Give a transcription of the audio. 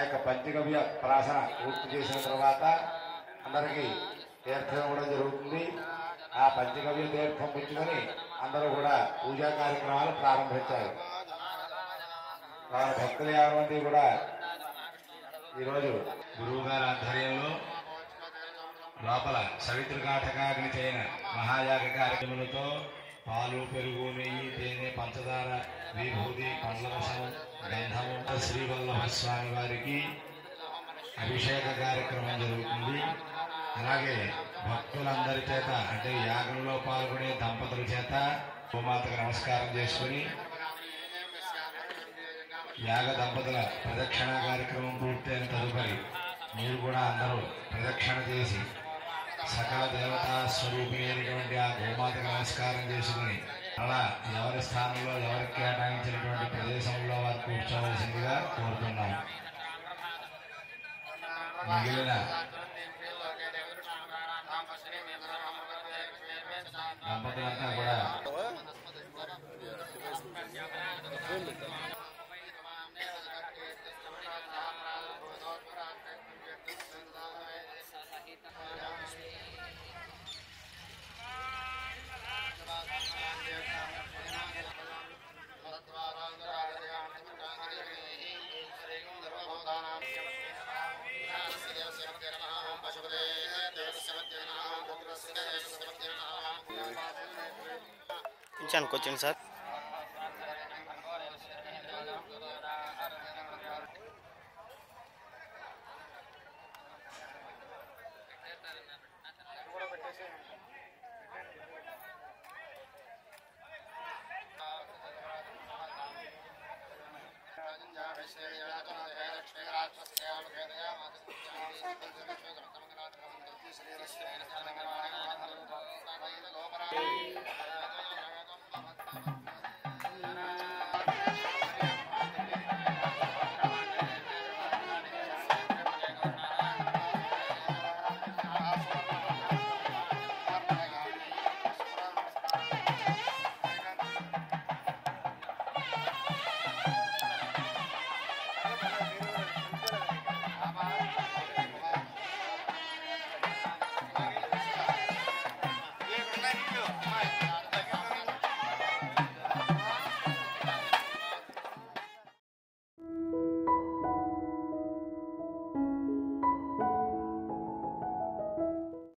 యొక్క పంచగవ్య ప్రాసన పూర్తి చేసిన తర్వాత అందరికీ తీర్థం ఇవ్వడం జరుగుతుంది. ఆ పంచగవ్య తీర్థం పుచ్చుకొని అందరూ కూడా పూజా కార్యక్రమాలు ప్రారంభించారు. వారి భక్తులు యావమంది కూడా ఈరోజు గురువు గారి ఆధ్వర్యంలో లోపల సవితృకాటకాగ్ని చేయన మహాయాగ కార్యక్రమాలతో పాలు, పెరుగు, నెయ్యి, తేనె, పంచదార, విభూతి, పండ్ల రసం, గంధము శ్రీవల్లభ స్వామి వారికి అభిషేక కార్యక్రమం జరుగుతుంది. అలాగే భక్తులందరి చేత అంటే యాగంలో పాల్గొనే దంపతుల చేత గోమాతకు నమస్కారం చేసుకుని యాగ దంపతుల ప్రదక్షిణ కార్యక్రమం పూర్తయిన తదుపరి మీరు కూడా అందరూ ప్రదక్షిణ చేసి సకల దేవతా స్వరూపిణి అయినటువంటి ఆ గోమాతకు నమస్కారం చేసుకుని అలా ఎవరి స్థానంలో ఎవరికి కేటాయించినటువంటి ప్రదేశంలో వారు కూర్చోవలసిందిగా కోరుతున్నాం. మిగిలిన దంపతులంతా కూడా కూర్చోండి సార్.